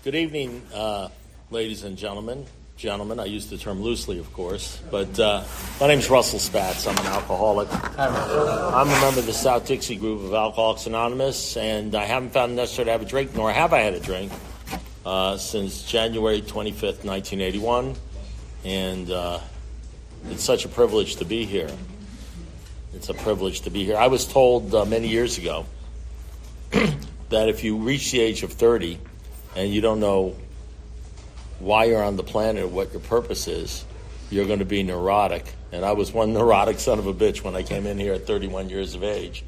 Good evening, ladies and gentlemen. Gentlemen, I use the term loosely, of course, but my name's Russell Spatz. I'm an alcoholic. I'm a member of the South Dixie group of Alcoholics Anonymous, and I haven't found it necessary to have a drink, nor have I had a drink, since January 25th, 1981, and it's such a privilege to be here. It's a privilege to be here. I was told many years ago that if you reach the age of 30 and you don't know why you're on the planet or what your purpose is, you're going to be neurotic. And I was one neurotic son of a bitch when I came in here at 31 years of age.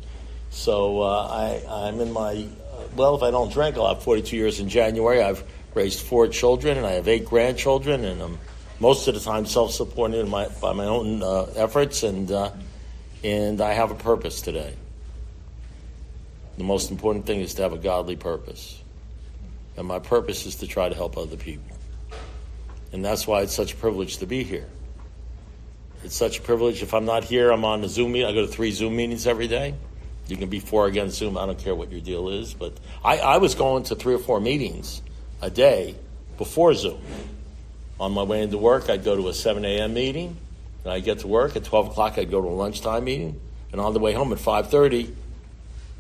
So I'm in my, if I don't drink, I'll have 42 years in January. I've raised 4 children, and I have 8 grandchildren, and I'm most of the time self-supported by my own efforts, and I have a purpose today. The most important thing is to have a godly purpose. And my purpose is to try to help other people. And that's why it's such a privilege to be here. It's such a privilege. If I'm not here, I'm on a Zoom meeting. I go to 3 Zoom meetings every day. You can be 4 against Zoom. I don't care what your deal is. But I was going to 3 or 4 meetings a day before Zoom. On my way into work, I'd go to a 7 a.m. meeting. And I'd get to work. At 12 o'clock, I'd go to a lunchtime meeting. And on the way home at 5:30,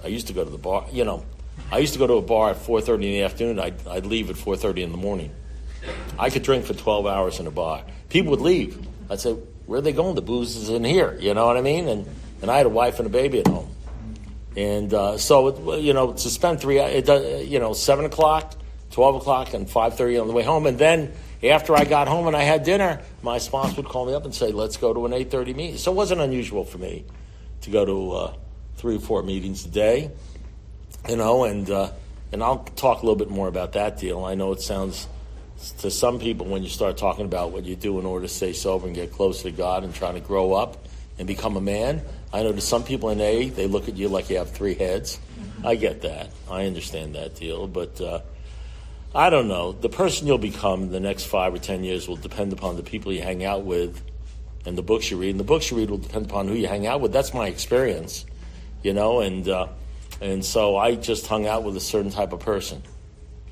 I used to go to the bar. I used to go to a bar at 4:30 in the afternoon. I'd leave at 4:30 in the morning. I could drink for 12 hours in a bar. People would leave. I'd say, where are they going? The booze is in here. You know what I mean? And I had a wife and a baby at home. And to spend 3 hours, 7 o'clock, 12 o'clock, and 5:30 on the way home. And then after I got home and I had dinner, my sponsor would call me up and say, let's go to an 8:30 meeting. So it wasn't unusual for me to go to 3 or 4 meetings a day, and I'll talk a little bit more about that deal. I know it sounds to some people, when you start talking about what you do in order to stay sober and get closer to God and trying to grow up and become a man, I know to some people in AA, they look at you like you have 3 heads. I get that. I understand that deal. But I don't know. The person you'll become in the next 5 or 10 years will depend upon the people you hang out with and the books you read. And the books you read will depend upon who you hang out with. That's my experience, and so I just hung out with a certain type of person.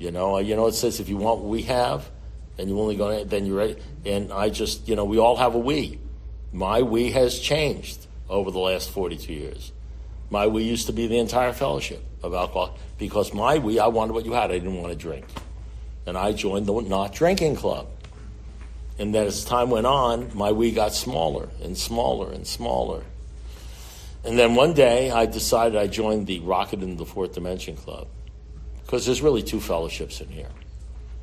It says if you want what we have, and you only go, then you're ready. And I just, we all have a we. My we has changed over the last 42 years. My we used to be the entire fellowship of alcohol, because my we, I wanted what you had. I didn't want to drink. And I joined the not drinking club. And then as time went on, my we got smaller and smaller and smaller. And then one day I decided I joined the Rocket into the Fourth Dimension Club. Because there's really 2 fellowships in here.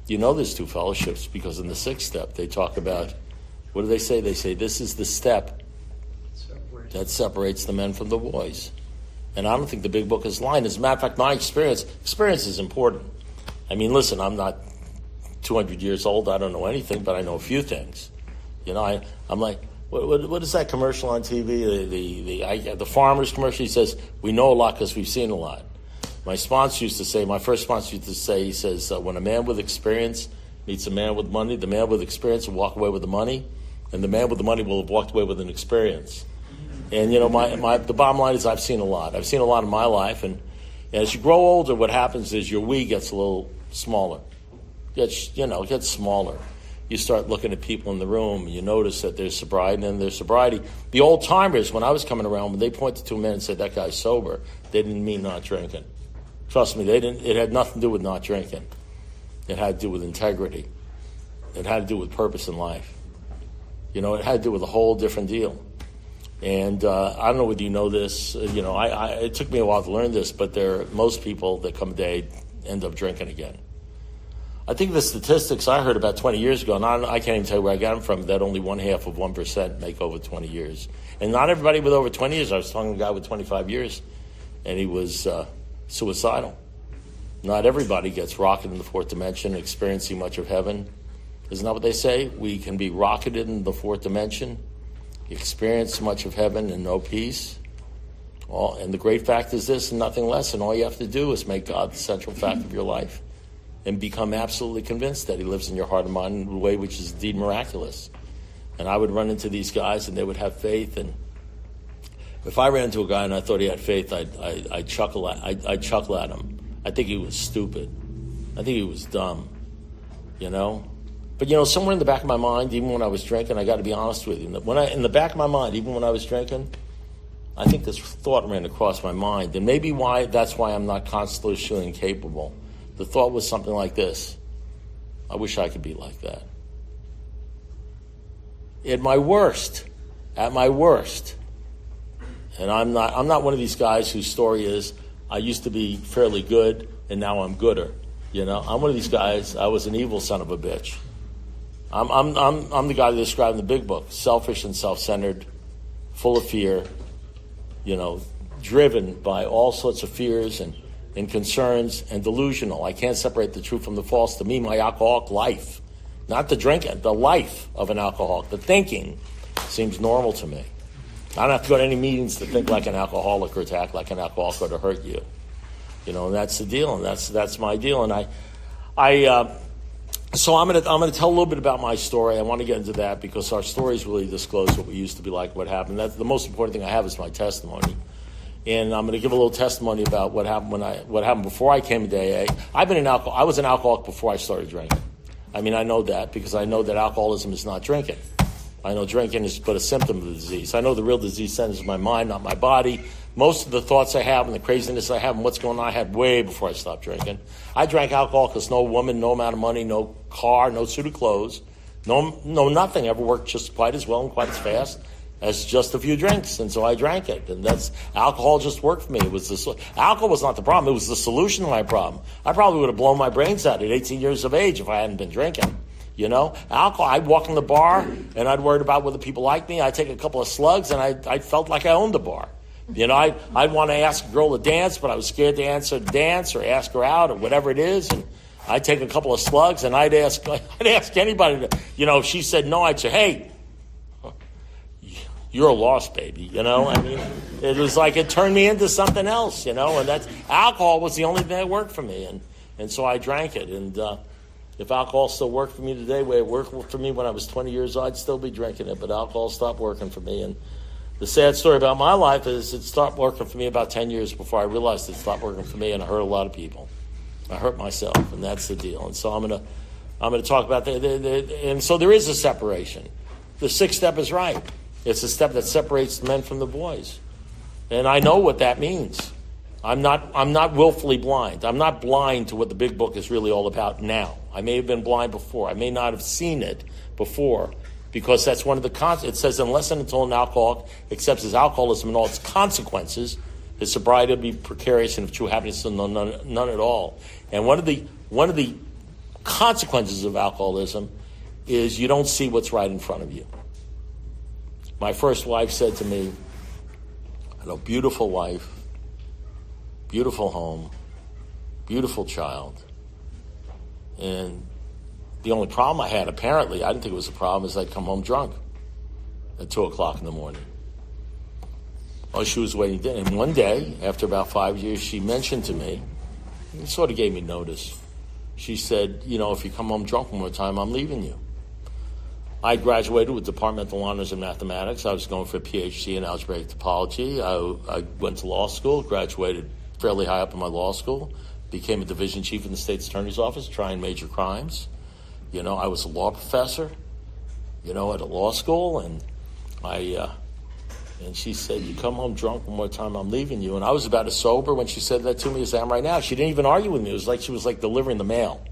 There's 2 fellowships because in the 6th step they talk about, what do they say? They say this is the step that separates the men from the boys. And I don't think the big book is lying. As a matter of fact, my experience is important. I mean, listen, I'm not 200 years old. I don't know anything, but I know a few things. I'm like, what is that commercial on TV? The farmer's commercial. He says, we know a lot because we've seen a lot. My sponsor used to say, my first sponsor used to say, he says, when a man with experience meets a man with money, the man with experience will walk away with the money, and the man with the money will have walked away with an experience. And, the bottom line is I've seen a lot. I've seen a lot in my life, and as you grow older, what happens is your we gets a little smaller. It gets smaller. You start looking at people in the room, you notice that there's sobriety and there's sobriety. The old timers, when I was coming around, when they pointed to a man and said, that guy's sober, they didn't mean not drinking. Trust me, it had nothing to do with not drinking. It had to do with integrity. It had to do with purpose in life. It had to do with a whole different deal. And I don't know whether you know this. It took me a while to learn this, but most people that come today end up drinking again. I think the statistics I heard about 20 years ago, and I can't even tell you where I got them from, that only 0.5% make over 20 years. And not everybody with over 20 years. I was talking to a guy with 25 years, and he was suicidal. Not everybody gets rocketed in the 4th dimension, experiencing much of heaven. Isn't that what they say? We can be rocketed in the 4th dimension, experience much of heaven and no peace. And the great fact is this and nothing less, and all you have to do is make God the central fact of your life and become absolutely convinced that he lives in your heart and mind in a way which is indeed miraculous. And I would run into these guys, and they would have faith, and if I ran into a guy and I thought he had faith, I'd chuckle at him. I think he was stupid. I think he was dumb. you know. But, somewhere in the back of my mind, even when I was drinking, I got to be honest with you, in the back of my mind, even when I was drinking, I think this thought ran across my mind. And maybe that's why I'm not constitutionally incapable. The thought was something like this: I wish I could be like that. At my worst, and I'm not one of these guys whose story is, I used to be fairly good and now I'm gooder. I'm one of these guys, I was an evil son of a bitch. I'm the guy that described in the big book: selfish and self-centered, full of fear, driven by all sorts of fears and concerns, and delusional. I can't separate the true from the false. To me, my alcoholic life, not the drinking, the life of an alcoholic, the thinking, seems normal to me. I don't have to go to any meetings to think like an alcoholic or to act like an alcoholic or to hurt you. And that's the deal, and that's my deal. And so I'm gonna tell a little bit about my story. I want to get into that because our stories really disclose what we used to be like, what happened. That's the most important thing I have is my testimony. And I'm going to give a little testimony about what happened before I came to AA. I was an alcoholic before I started drinking. I know that because I know that alcoholism is not drinking. I know drinking is but a symptom of the disease. I know the real disease centers in my mind, not my body. Most of the thoughts I have and the craziness I have and what's going on, I had way before I stopped drinking. I drank alcohol because no woman, no amount of money, no car, no suit of clothes, no nothing ever worked just quite as well and quite as fast as just a few drinks, and so I drank it. And alcohol just worked for me. Alcohol was not the problem; it was the solution to my problem. I probably would have blown my brains out at 18 years of age if I hadn't been drinking. Alcohol. I'd walk in the bar and I'd worry about whether people liked me. I'd take a couple of slugs and I felt like I owned the bar. I'd want to ask a girl to dance, but I was scared to dance or ask her out or whatever it is. And I'd take a couple of slugs and I'd ask anybody to, if she said no, I'd say, hey, you're a lost baby, it was like it turned me into something else, and that's alcohol was the only thing that worked for me, and so I drank it. And if alcohol still worked for me today, the way it worked for me when I was 20 years old, I'd still be drinking it, but alcohol stopped working for me. And the sad story about my life is it stopped working for me about 10 years before I realized it stopped working for me, and I hurt a lot of people. I hurt myself, and that's the deal. And so I'm gonna talk about that. And so there is a separation. The sixth step is right. It's a step that separates the men from the boys. And I know what that means. I'm not willfully blind. I'm not blind to what the big book is really all about now. I may have been blind before. I may not have seen it before because that's one of the it says unless and until an alcoholic accepts his alcoholism and all its consequences, his sobriety will be precarious, and if true happiness, none at all. And one of the consequences of alcoholism is you don't see what's right in front of you. My first wife said to me, I know, beautiful wife, beautiful home, beautiful child. And the only problem I had, apparently, I didn't think it was a problem, is I'd come home drunk at 2 o'clock in the morning. Well, she was waiting there. And one day, after about 5 years, she mentioned to me, it sort of gave me notice. She said, if you come home drunk one more time, I'm leaving you. I graduated with departmental honors in mathematics. I was going for a PhD in algebraic topology. I went to law school, graduated fairly high up in my law school, became a division chief in the state's attorney's office, trying major crimes. I was a law professor, at a law school, and and she said, you come home drunk one more time, I'm leaving you. And I was about as sober when she said that to me as I am right now. She didn't even argue with me. It was like she was like delivering the mail.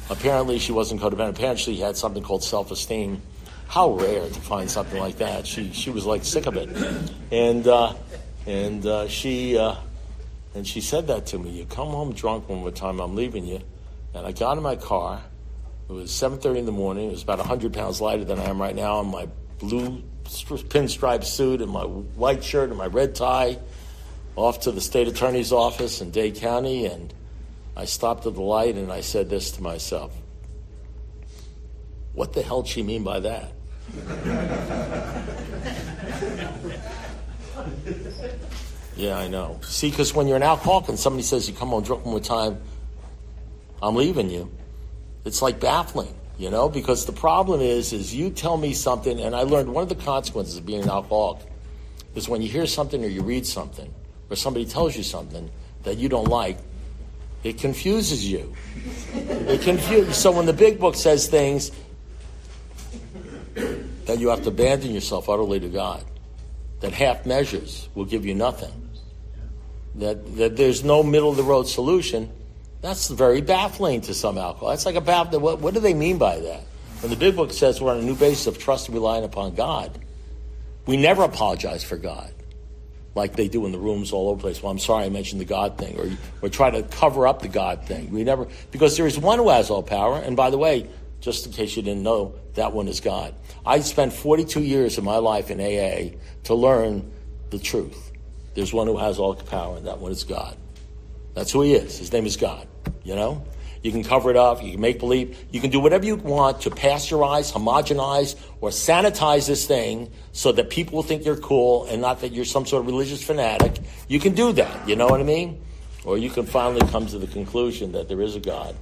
Apparently, she wasn't codependent. Apparently, she had something called self-esteem. How rare to find something like that. She was like sick of it, and she said that to me. You come home drunk one more time, I'm leaving you. And I got in my car. It was 7:30 in the morning. It was about 100 pounds lighter than I am right now. In my blue pinstripe suit and my white shirt and my red tie, off to the state attorney's office in Dade County, and I stopped at the light and I said this to myself: what the hell did she mean by that? Yeah, I know. See, because when you're an alcoholic and somebody says you come home drunk one more time, I'm leaving you, it's like baffling, because the problem is you tell me something, and I learned one of the consequences of being an alcoholic is when you hear something or you read something or somebody tells you something that you don't like, It confuses you. So when the big book says things that you have to abandon yourself utterly to God, that half measures will give you nothing, that there's no middle-of-the-road solution, that's very baffling to some alcoholics. That's like a baffling. What do they mean by that? When the big book says we're on a new basis of trust and relying upon God, we never apologize for God like they do in the rooms all over the place. Well, I'm sorry I mentioned the God thing, or try to cover up the God thing. We never, because there is one who has all power, and by the way, just in case you didn't know, that one is God. I spent 42 years of my life in AA to learn the truth. There's one who has all power, and that one is God. That's who he is. His name is God, you know? You can cover it up, you can make believe, you can do whatever you want to pasteurize, homogenize, or sanitize this thing so that people will think you're cool and not that you're some sort of religious fanatic. You can do that, you know what I mean? Or you can finally come to the conclusion that there is a God.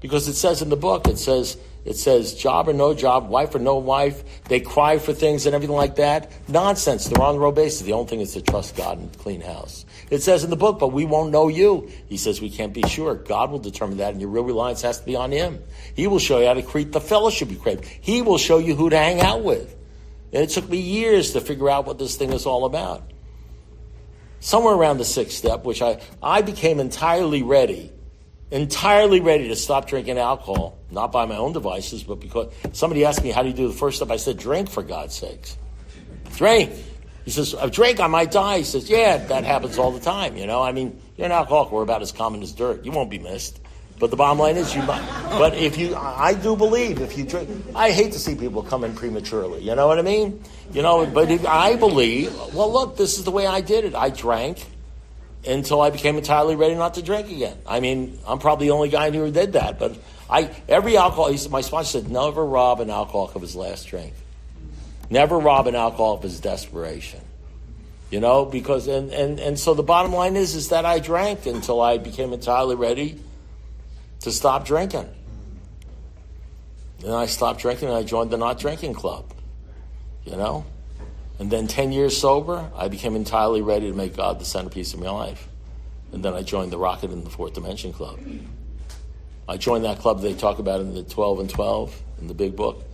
Because it says in the book, it says job or no job, wife or no wife, they cry for things and everything like that. Nonsense. They're on the road basis. The only thing is to trust God and clean house. It says in the book, but we won't know you. He says we can't be sure. God will determine that, and your real reliance has to be on him. He will show you how to create the fellowship you crave. He will show you who to hang out with. And it took me years to figure out what this thing is all about. Somewhere around the sixth step, which I became entirely ready to stop drinking alcohol, not by my own devices, but because somebody asked me, how do you do the first step? I said, drink, for God's sakes. Drink. He says, I drink, I might die. He says, yeah, that happens all the time, you know. I mean, you're an alcoholic, we're about as common as dirt. You won't be missed. But the bottom line is, you might. But I do believe if you drink, I hate to see people come in prematurely, you know what I mean? You know, but I believe, well, look, this is the way I did it. I drank until I became entirely ready not to drink again. I mean, I'm probably the only guy who did that. But every alcoholic, my sponsor said, never rob an alcoholic of his last drink. Never rob an alcoholic of his desperation. You know, because, and so the bottom line is that I drank until I became entirely ready to stop drinking. Then I stopped drinking and I joined the not drinking club. You know? And then 10 years sober, I became entirely ready to make God the centerpiece of my life. And then I joined the Rocket in the Fourth Dimension Club. I joined that club they talk about in the 12 and 12 in the big book.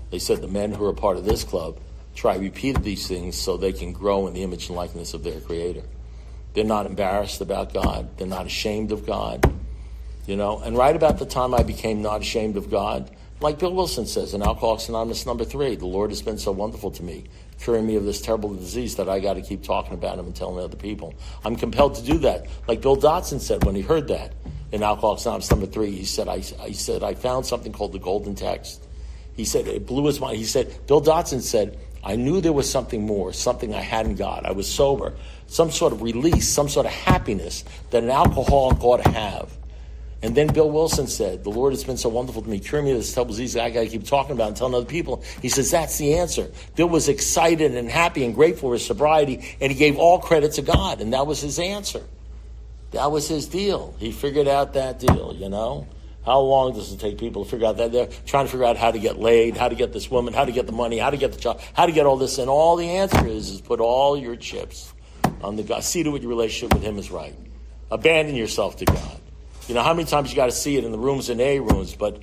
They said the men who are part of this club try repeat these things so they can grow in the image and likeness of their Creator. They're not embarrassed about God. They're not ashamed of God. You know, and right about the time I became not ashamed of God, like Bill Wilson says in Alcoholics Anonymous number 3, the Lord has been so wonderful to me, curing me of this terrible disease that I got to keep talking about him and telling other people. I'm compelled to do that. Like Bill Dotson said when he heard that in Alcoholics Anonymous number 3, he said, I found something called the Golden Text. He said, it blew his mind. He said, Bill Dotson said, I knew there was something more, something I hadn't got. I was sober, some sort of release, some sort of happiness that an alcoholic ought to have. And then Bill Wilson said, the Lord has been so wonderful to me, curing me of this terrible disease I got to keep talking about and telling other people. He says, that's the answer. Bill was excited and happy and grateful for his sobriety, and he gave all credit to God, and that was his answer. That was his deal. He figured out that deal, you know. How long does it take people to figure out that? They're trying to figure out how to get laid, how to get this woman, how to get the money, how to get the job, how to get all this. And all the answer is put all your chips on the God. See to it your relationship with him is right. Abandon yourself to God. You know, how many times you got to see it in the rooms and A rooms, but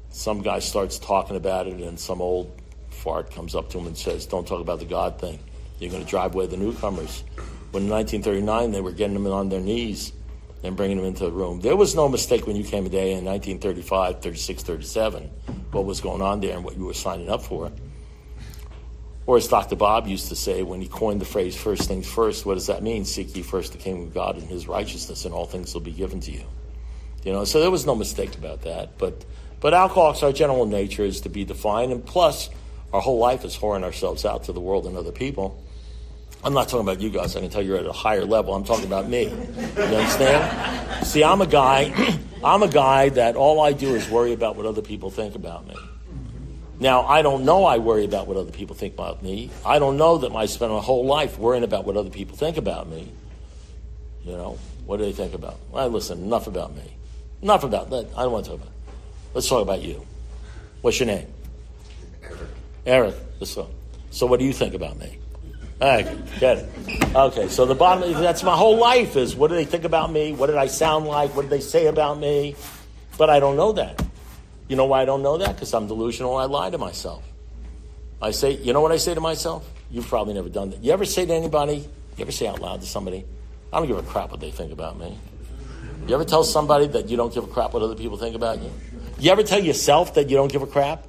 some guy starts talking about it and some old fart comes up to him and says, don't talk about the God thing. You're going to drive away the newcomers. When in 1939, they were getting them on their knees and bringing them into the room. There was no mistake when you came a day in 1935, 36, 37, what was going on there and what you were signing up for. Or as Dr. Bob used to say when he coined the phrase, first things first, what does that mean? Seek ye first the kingdom of God and his righteousness, and all things will be given to you. You know, so there was no mistake about that. But alcoholics, our general nature is to be defined, and plus, our whole life is whoring ourselves out to the world and other people. I'm not talking about you guys. I can tell you're at a higher level. I'm talking about me. You understand? See, I'm a guy that all I do is worry about what other people think about me. Now, I don't know I worry about what other people think about me. I don't know that I spend my whole life worrying about what other people think about me. You know, what do they think about? Well, listen, enough about me. Enough about that. I don't want to talk about it. Let's talk about you. What's your name? Eric. Eric. Let's talk. So what do you think about me? Okay, get it. Okay, so the bottom, that's my whole life is what do they think about me? What did I sound like? What did they say about me? But I don't know that. You know why I don't know that? Because I'm delusional and I lie to myself. I say, you know what I say to myself? You've probably never done that. You ever say to anybody, you ever say out loud to somebody, I don't give a crap what they think about me? You ever tell somebody that you don't give a crap what other people think about you? You ever tell yourself that you don't give a crap?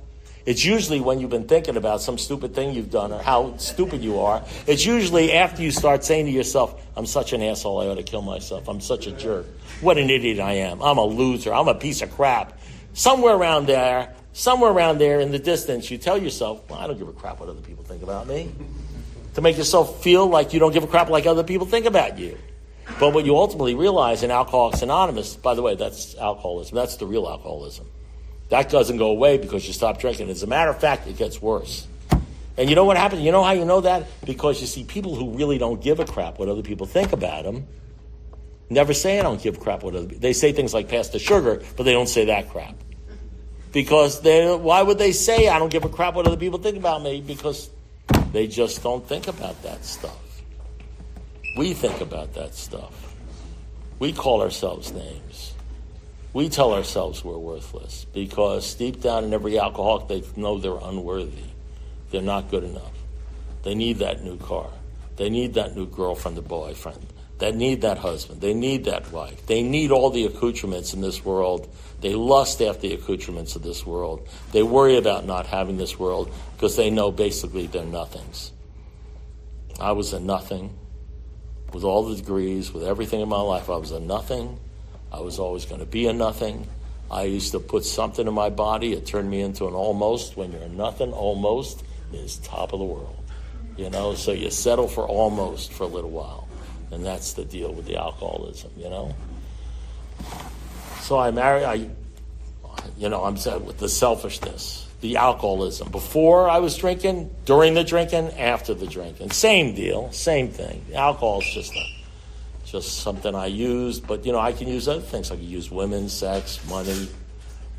It's usually when you've been thinking about some stupid thing you've done or how stupid you are. It's usually after you start saying to yourself, I'm such an asshole, I ought to kill myself. I'm such a jerk. What an idiot I am. I'm a loser. I'm a piece of crap. Somewhere around there in the distance, you tell yourself, well, I don't give a crap what other people think about me. To make yourself feel like you don't give a crap like other people think about you. But what you ultimately realize in Alcoholics Anonymous, by the way, that's alcoholism. That's the real alcoholism. That doesn't go away because you stop drinking. As a matter of fact, it gets worse. And you know what happens? You know how you know that? Because you see people who really don't give a crap what other people think about them never say I don't give a crap what other people. They say things like pass the sugar, but they don't say that crap. Because why would they say I don't give a crap what other people think about me? Because they just don't think about that stuff. We think about that stuff. We call ourselves names. We tell ourselves we're worthless because deep down in every alcoholic, they know they're unworthy. They're not good enough. They need that new car. They need that new girlfriend or boyfriend. They need that husband. They need that wife. They need all the accoutrements in this world. They lust after the accoutrements of this world. They worry about not having this world because they know basically they're nothings. I was a nothing. With all the degrees, with everything in my life, I was a nothing. I was always going to be a nothing. I used to put something in my body. It turned me into an almost. When you're a nothing, almost is top of the world. You know, so you settle for almost for a little while. And that's the deal with the alcoholism, you know. So I'm sad with the selfishness, the alcoholism. Before I was drinking, during the drinking, after the drinking. Same deal, same thing. Alcohol is just something I use, but, you know, I can use other things. I can use women, sex, money,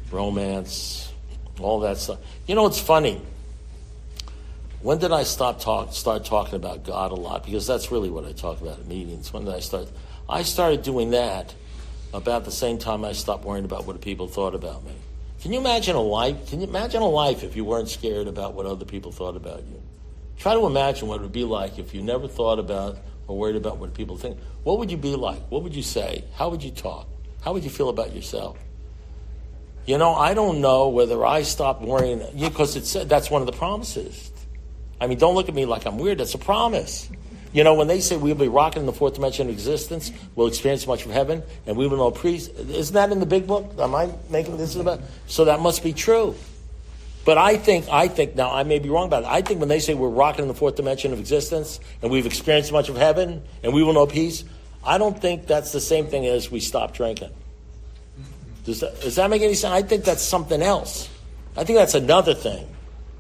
romance, all that stuff. You know, it's funny. When did I start talking about God a lot? Because that's really what I talk about at meetings. When did I start? I started doing that about the same time I stopped worrying about what people thought about me. Can you imagine a life? Can you imagine a life if you weren't scared about what other people thought about you? Try to imagine what it would be like if you never thought about or worried about what people think. What would you be like? What would you say? How would you talk? How would you feel about yourself? You know, I don't know whether I stopped worrying, because that's one of the promises. I mean, don't look at me like I'm weird. That's a promise. You know, when they say we'll be rocking in the fourth dimension of existence, we'll experience much of heaven, and we will know peace. Isn't that in the big book? Am I making this about? So that must be true. But I think, now I may be wrong about it. I think when they say we're rocking in the fourth dimension of existence, and we've experienced much of heaven, and we will know peace, I don't think that's the same thing as we stop drinking. Does that make any sense? I think that's something else. I think that's another thing.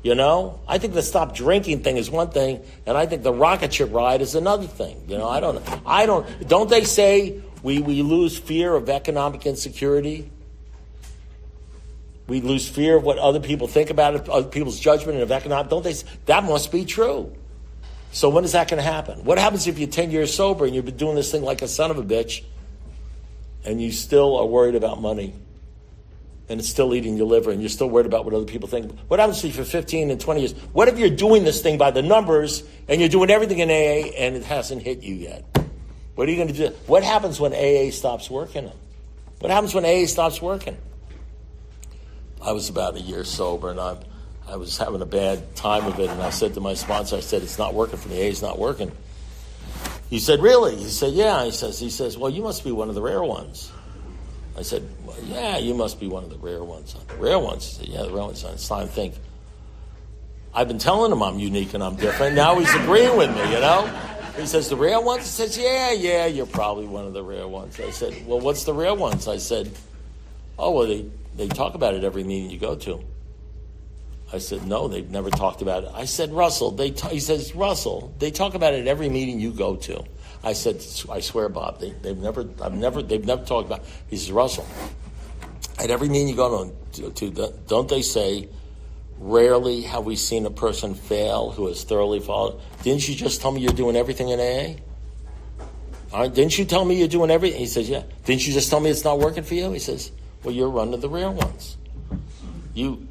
You know, I think the stop drinking thing is one thing, and I think the rocket ship ride is another thing. You know, don't they say we lose fear of economic insecurity? We lose fear of what other people think about it, other people's judgment of economic, don't they? That must be true. So when is that going to happen? What happens if you're 10 years sober and you've been doing this thing like a son of a bitch, and you still are worried about money? And it's still eating your liver, and you're still worried about what other people think. What happens to you for 15 and 20 years? What if you're doing this thing by the numbers, and you're doing everything in AA, and it hasn't hit you yet? What are you going to do? What happens when AA stops working? What happens when AA stops working? I was about a year sober, and I was having a bad time of it, and I said to my sponsor, I said, it's not working for me. AA's not working. He said, really? He said, yeah. He says, well, you must be one of the rare ones. I said, well, yeah, you must be one of the rare ones. The rare ones? He said, yeah, the rare ones. It's time to think. I've been telling him I'm unique and I'm different. Now he's agreeing with me, you know? He says, the rare ones? He says, yeah, you're probably one of the rare ones. I said, well, what's the rare ones? I said, oh, well, they talk about it every meeting you go to. I said, no, they've never talked about it. I said, Russell, he says, Russell, they talk about it every meeting you go to. I said, I swear, Bob, they've never talked about it. He says, Russell, at every meeting you go to, don't they say rarely have we seen a person fail who has thoroughly followed. Didn't you just tell me you're doing everything in AA? Didn't you tell me you're doing everything? He says, yeah. Didn't you just tell me it's not working for you? He says, well, you're one of the rare ones. You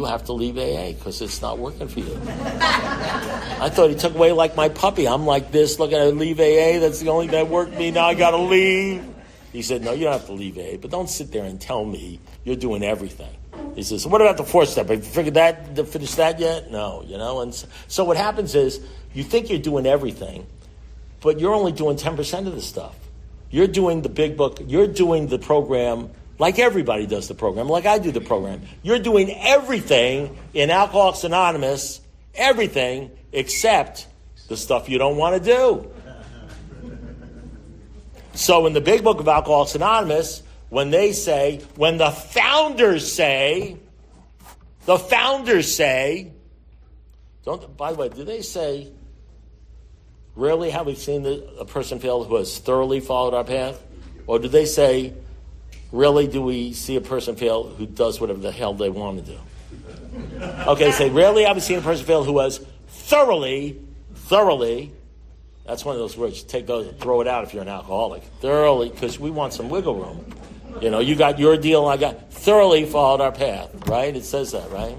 have to leave AA because it's not working for you. I thought he took away like my puppy. I'm like this, looking at leave AA. That's the only thing that worked me. Now I got to leave. He said, no, you don't have to leave AA, but don't sit there and tell me you're doing everything. He says, so what about the fourth step? Have you figured that, finished that yet? No, And so what happens is you think you're doing everything, but you're only doing 10% of the stuff. You're doing the big book. You're doing the program like everybody does the program, like I do the program. You're doing everything in Alcoholics Anonymous, everything except the stuff you don't want to do. So in the big book of Alcoholics Anonymous, when the founders say, by the way, do they say, rarely have we seen a person fail who has thoroughly followed our path? Or do they say, rarely do we see a person fail who does whatever the hell they want to do? Okay, say, rarely have we seen a person fail who has thoroughly, that's one of those words, throw it out if you're an alcoholic. Thoroughly, because we want some wiggle room. You got your deal, I got thoroughly followed our path, right? It says that, right?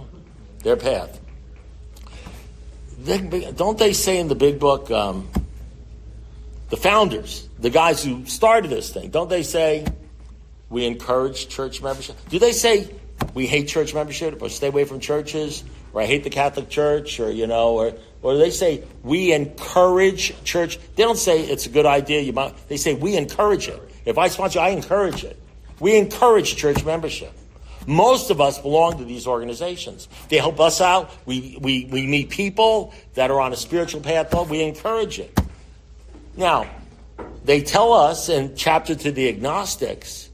Their path. Don't they say in the big book, the founders, the guys who started this thing, don't they say we encourage church membership? Do they say we hate church membership or stay away from churches or I hate the Catholic Church or do they say we encourage church? They don't say it's a good idea. They say we encourage it. If I sponsor, I encourage it. We encourage church membership. Most of us belong to these organizations. They help us out. We meet people that are on a spiritual path. We encourage it. Now, they tell us in chapter to the agnostics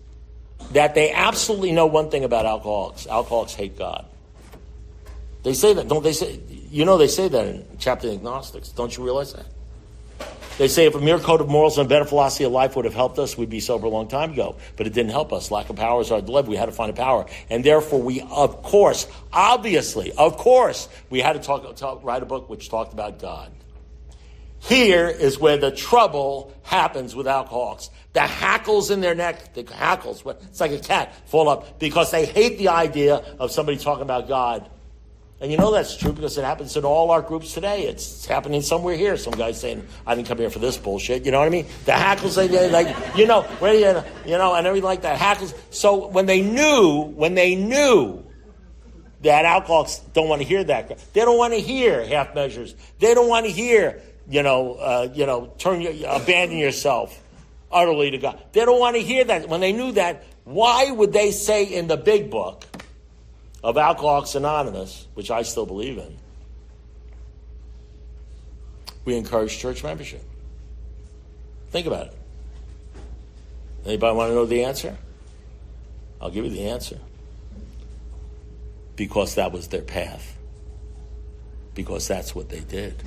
that they absolutely know one thing about alcoholics. Alcoholics hate God. They say that, don't they say? They say that in chapter to the agnostics. Don't you realize that? They say if a mere code of morals and a better philosophy of life would have helped us, we'd be sober a long time ago. But it didn't help us. Lack of power is our dilemma. We had to find a power. And therefore we, of course, we had to write a book which talked about God. Here is where the trouble happens with alcoholics. The hackles in their neck, it's like a cat, fall up because they hate the idea of somebody talking about God. And that's true because it happens in all our groups today. It's happening somewhere here. Some guy's saying, I didn't come here for this bullshit. You know what I mean? The hackles, and everything like that. Hackles. So when they knew that alcoholics don't want to hear that. They don't want to hear half measures. They don't want to hear, abandon yourself utterly to God. They don't want to hear that. When they knew that, why would they say in the big book of Alcoholics Anonymous, which I still believe in, we encourage church membership? Think about it. Anybody want to know the answer? I'll give you the answer. Because that was their path. Because that's what they did.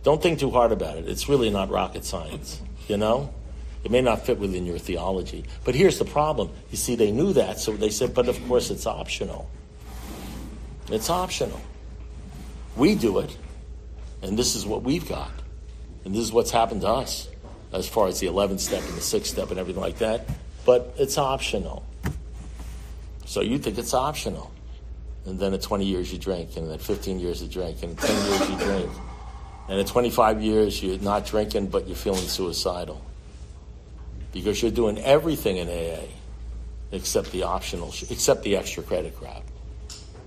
Don't think too hard about it. It's really not rocket science, It may not fit within your theology. But here's the problem. You see, they knew that, so they said, but of course it's optional. It's optional. We do it, and this is what we've got. And this is what's happened to us, as far as the 11th step and the 6th step and everything like that. But it's optional. So you think it's optional. And then at 20 years you drink, and at 15 years you drink, and at 10 years you drink. And at 25 years you're not drinking, but you're feeling suicidal. Because you're doing everything in AA except the extra credit crap.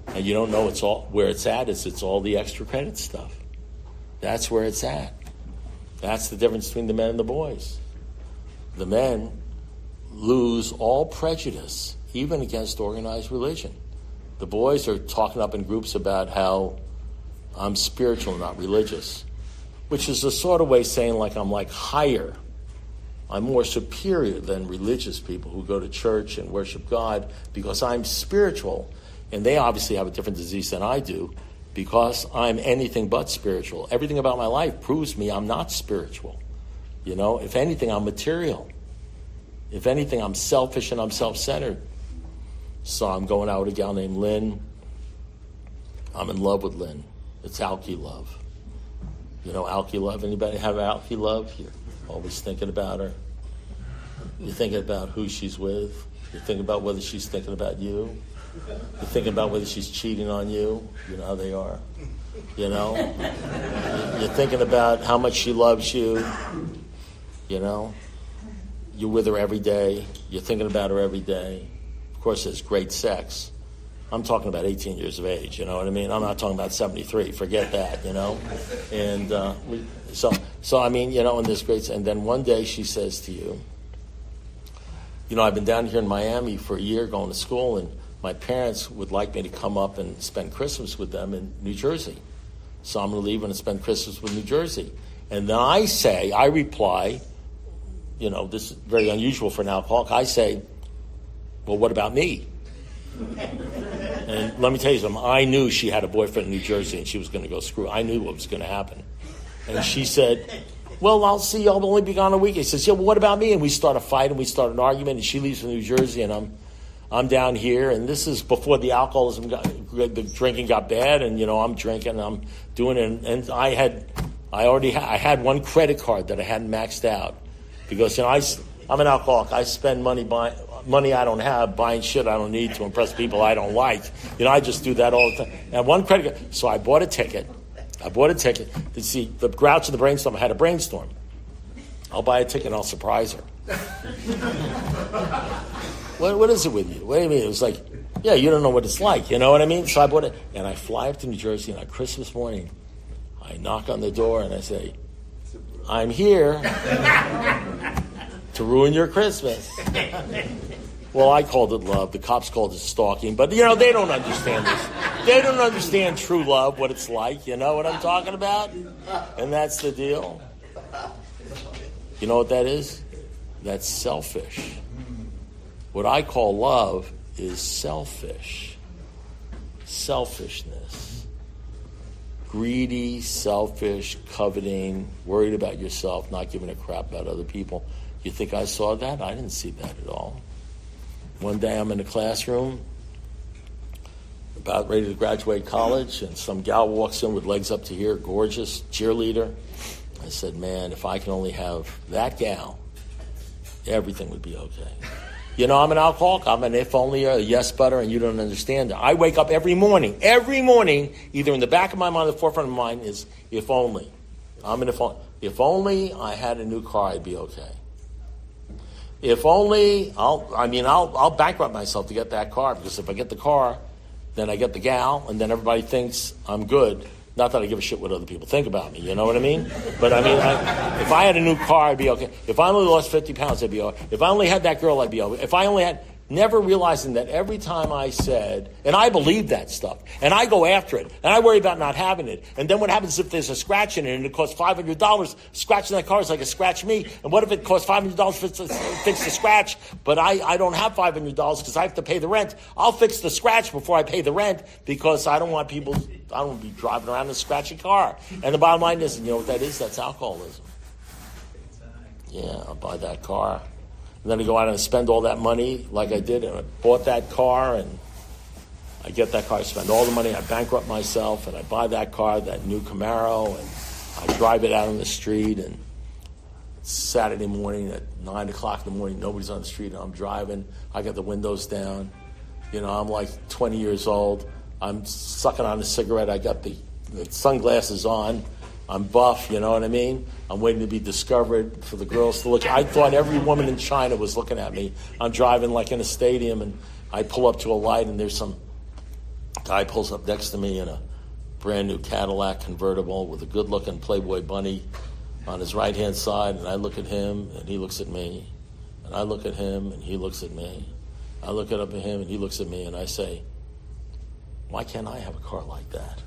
And you don't know where it's at. It's all the extra credit stuff. That's where it's at. That's the difference between the men and the boys. The men lose all prejudice, even against organized religion. The boys are talking up in groups about how I'm spiritual, not religious, which is a sort of way saying I'm higher. I'm more superior than religious people who go to church and worship God because I'm spiritual. And they obviously have a different disease than I do because I'm anything but spiritual. Everything about my life proves me I'm not spiritual. If anything, I'm material. If anything, I'm selfish and I'm self-centered. So I'm going out with a gal named Lynn. I'm in love with Lynn. It's alky love. You know alky love? Anybody have alky love? You're always thinking about her. You're thinking about who she's with. You're thinking about whether she's thinking about you. You're thinking about whether she's cheating on you. You know how they are. You know? You're thinking about how much she loves you. You know? You're with her every day. You're thinking about her every day. Of course, there's great sex. I'm talking about 18 years of age, you know what I mean? I'm not talking about 73. Forget that, you know? And so I mean, you know, and there's great... And then one day she says to you, you know, I've been down here in Miami for a year going to school, and my parents would like me to come up and spend Christmas with them in New Jersey. So I'm going to leave and spend Christmas with New Jersey. And then I reply, you know, this is very unusual for an alcoholic. I say, well, what about me? And let me tell you something. I knew she had a boyfriend in New Jersey and she was going to go screw. I knew what was going to happen. And she said, well, I'll see. I'll only be gone a week. He says, yeah, well, what about me? And we start a fight and we start an argument, and she leaves for New Jersey and I'm down here. And this is before the the drinking got bad, and, you know, I'm drinking and I'm doing it. And I had one credit card that I hadn't maxed out because, you know, I'm an alcoholic. I spend money I don't have, buying shit I don't need to impress people I don't like. You know, I just do that all the time. And one credit card. So I bought a ticket to see the Grouch of the Brainstorm. I had a brainstorm. I'll buy a ticket and I'll surprise her. What is it with you? What do you mean? It was like, yeah, you don't know what it's like. You know what I mean? So I bought it, and I fly up to New Jersey, and on Christmas morning, I knock on the door and I say, I'm here to ruin your Christmas. Well, I called it love. The cops called it stalking. But, you know, they don't understand this. They don't understand true love, what it's like. You know what I'm talking about? And that's the deal. You know what that is? That's selfish. What I call love is selfish. Selfishness. Greedy, selfish, coveting, worried about yourself, not giving a crap about other people. You think I saw that? I didn't see that at all. One day I'm in the classroom, about ready to graduate college, and some gal walks in with legs up to here, gorgeous, cheerleader. I said, man, if I can only have that gal, everything would be okay. You know, I'm an alcoholic. I'm an if only, a yes butter, and you don't understand it. I wake up every morning, either in the back of my mind or the forefront of my mind is if only. I'm an if only. If only I had a new car, I'd be okay. If only, I'll bankrupt myself to get that car, because if I get the car, then I get the gal, and then everybody thinks I'm good. Not that I give a shit what other people think about me, you know what I mean? But I mean, if I had a new car, I'd be okay. If I only lost 50 pounds, I'd be okay. If I only had that girl, I'd be okay. If I only had... Never realizing that every time I said, and I believe that stuff, and I go after it, and I worry about not having it, and then what happens if there's a scratch in it, and it costs $500, scratching that car is like a scratch me, and what if it costs $500 to fix the scratch, but I don't have $500 because I have to pay the rent? I'll fix the scratch before I pay the rent, because I don't want to be driving around in a scratchy car. And the bottom line is, you know what that is? That's alcoholism. Yeah, I'll buy that car. And then I go out and spend all that money like I did, and I bought that car, and I get that car, I spend all the money, I bankrupt myself, and I buy that car, that new Camaro, and I drive it out on the street, and it's Saturday morning at 9 o'clock in the morning, nobody's on the street, and I'm driving, I got the windows down, you know, I'm like 20 years old, I'm sucking on a cigarette, I got the sunglasses on, I'm buff, you know what I mean? I'm waiting to be discovered for the girls to look. I thought every woman in China was looking at me. I'm driving like in a stadium, and I pull up to a light, and there's some guy pulls up next to me in a brand new Cadillac convertible with a good-looking Playboy bunny on his right-hand side, and I look at him, and he looks at me, and I look at him, and he looks at me. I look up at him, and he looks at me, and I say, why can't I have a car like that?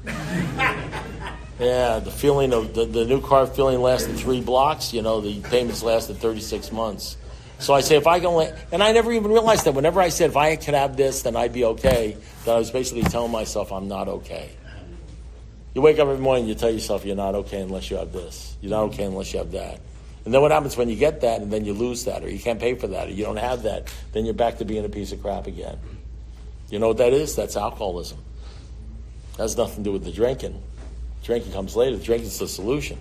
Yeah, the feeling of the new car feeling lasted 3 blocks. You know, the payments lasted 36 months. So I say, if I can only, and I never even realized that whenever I said, if I could have this, then I'd be okay, that I was basically telling myself I'm not okay. You wake up every morning, you tell yourself you're not okay unless you have this. You're not okay unless you have that. And then what happens when you get that, and then you lose that, or you can't pay for that, or you don't have that, then you're back to being a piece of crap again. You know what that is? That's alcoholism. That has nothing to do with the drinking. Drinking comes later. The drinking's the solution.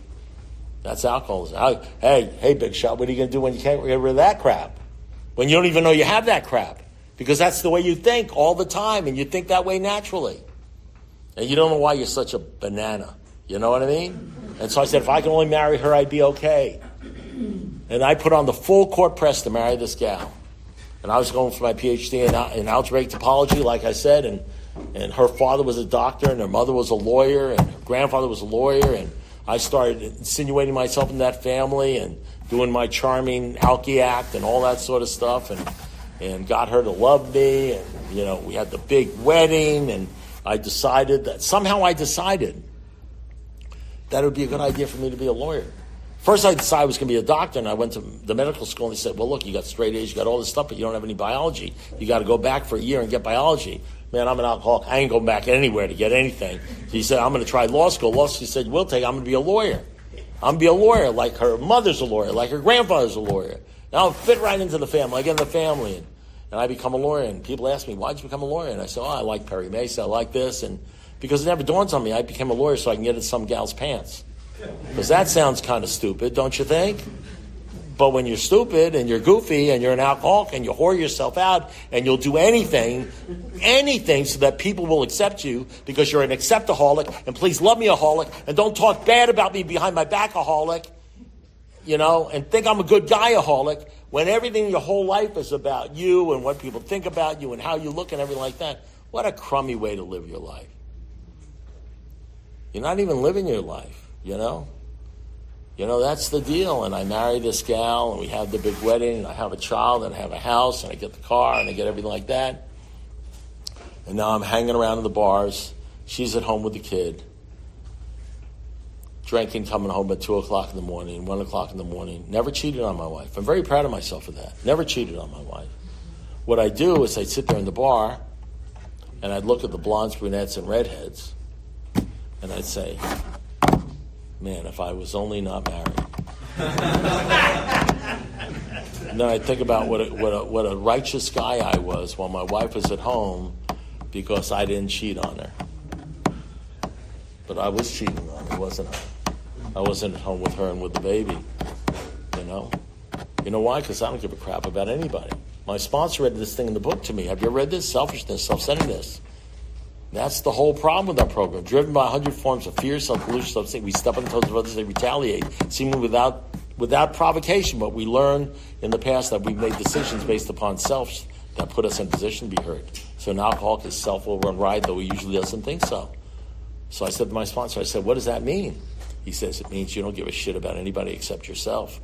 That's alcoholism. Hey, big shot, what are you going to do when you can't get rid of that crap? When you don't even know you have that crap? Because that's the way you think all the time, and you think that way naturally. And you don't know why you're such a banana. You know what I mean? And so I said, if I can only marry her, I'd be okay. And I put on the full court press to marry this gal. And I was going for my PhD in algebraic topology, like I said, and her father was a doctor, and her mother was a lawyer, and her grandfather was a lawyer, and I started insinuating myself in that family and doing my charming alky act and all that sort of stuff, and got her to love me, and we had the big wedding, and I decided that it would be a good idea for me to be a lawyer. First I decided I was going to be a doctor, and I went to the medical school, and they said, well, look, you got straight A's, you got all this stuff, but you don't have any biology. You got to go back for a year and get biology. Man, I'm an alcoholic. I ain't going back anywhere to get anything. He said, I'm going to try law school. Law school said, I'm going to be a lawyer. I'm going to be a lawyer like her mother's a lawyer, like her grandfather's a lawyer. Now I'll fit right into the family. I get in the family, and I become a lawyer. And people ask me, why'd you become a lawyer? And I say, I like Perry Mason. I like this. And because it never dawns on me, I became a lawyer so I can get in some gal's pants. Because that sounds kind of stupid, don't you think? But when you're stupid and you're goofy and you're an alcoholic and you whore yourself out and you'll do anything so that people will accept you because you're an acceptaholic, and please love me aholic, and don't talk bad about me behind my back aholic, and think I'm a good guy aholic, when everything in your whole life is about you and what people think about you and how you look and everything like that. What a crummy way to live your life. You're not even living your life. That's the deal. And I marry this gal, and we have the big wedding, and I have a child, and I have a house, and I get the car, and I get everything like that. And now I'm hanging around in the bars. She's at home with the kid, drinking, coming home at 2 o'clock in the morning, 1 o'clock in the morning. Never cheated on my wife. I'm very proud of myself for that. Never cheated on my wife. What I do is I'd sit there in the bar, and I'd look at the blondes, brunettes, and redheads, and I'd say, man, if I was only not married. And then I think about what a righteous guy I was while my wife was at home because I didn't cheat on her. But I was cheating on her, wasn't I? I wasn't at home with her and with the baby. You know why? Because I don't give a crap about anybody. My sponsor read this thing in the book to me. Have you read this? Selfishness, self-centeredness. That's the whole problem with our program. Driven by 100 forms of fear, self-pollution, self-seeking, we step on the toes of others, they retaliate, seemingly without provocation. But we learn in the past that we've made decisions based upon selves that put us in a position to be hurt. So an alcoholic is self-overrun ride, though he usually doesn't think so. So I said to my sponsor, what does that mean? He says, it means you don't give a shit about anybody except yourself.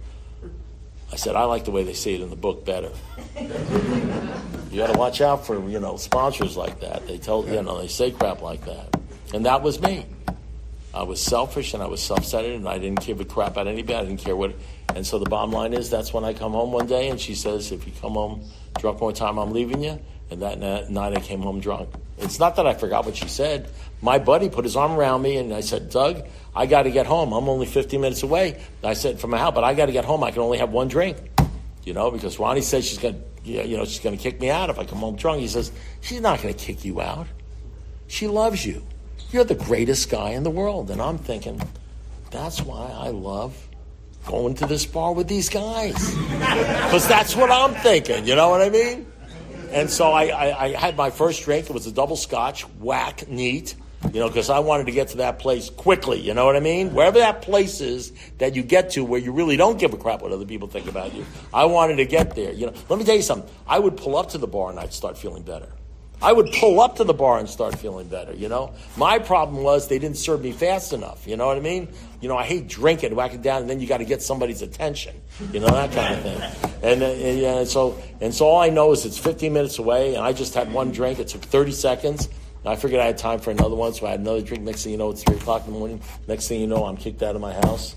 I said, I like the way they say it in the book better. You got to watch out for, sponsors like that. They they say crap like that. And that was me. I was selfish and I was self-centered and I didn't give a crap about anybody. I didn't care what. And so the bottom line is that's when I come home one day and she says, if you come home drunk one time, I'm leaving you. And that night I came home drunk. It's not that I forgot what she said. My buddy put his arm around me and I said, Doug, I got to get home. I'm only 15 minutes away. I said, from my house, but I got to get home. I can only have one drink, because Ronnie says she's going to, she's going to kick me out if I come home drunk. He says, she's not going to kick you out. She loves you. You're the greatest guy in the world. And I'm thinking, that's why I love going to this bar with these guys. Because that's what I'm thinking. You know what I mean? And so I had my first drink. It was a double scotch, whack, neat, because I wanted to get to that place quickly. You know what I mean? Wherever that place is that you get to where you really don't give a crap what other people think about you, I wanted to get there. Let me tell you something. I would pull up to the bar and I'd start feeling better. I would pull up to the bar and start feeling better, My problem was they didn't serve me fast enough, you know what I mean? I hate drinking, whack it down, and then you got to get somebody's attention, that kind of thing. And so all I know is it's 15 minutes away, and I just had one drink. It took 30 seconds. And I figured I had time for another one, so I had another drink. Next thing you know, it's 3 o'clock in the morning. Next thing you know, I'm kicked out of my house.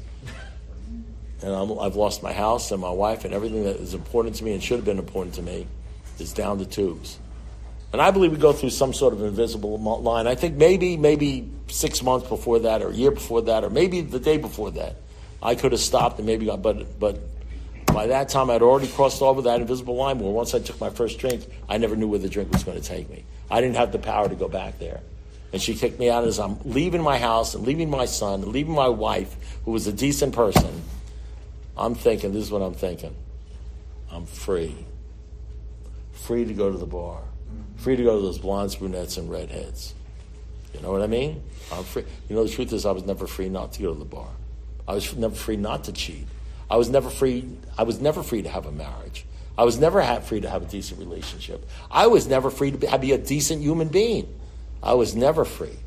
And I've lost my house and my wife, and everything that is important to me and should have been important to me is down the tubes. And I believe we go through some sort of invisible line. I think maybe 6 months before that, or a year before that, or maybe the day before that, I could have stopped and maybe got. But By that time, I'd already crossed over that invisible line where once I took my first drink, I never knew where the drink was going to take me. I didn't have the power to go back there. And she kicked me out as I'm leaving my house and leaving my son and leaving my wife, who was a decent person. I'm thinking, this is what I'm thinking. I'm free. Free to go to the bar. Free to go to those blondes, brunettes, and redheads. You know what I mean? I'm free. You know, the truth is I was never free not to go to the bar. I was never free not to cheat. I was never free to have a marriage. I was never free to have a decent relationship. I was never free to be a decent human being. I was never free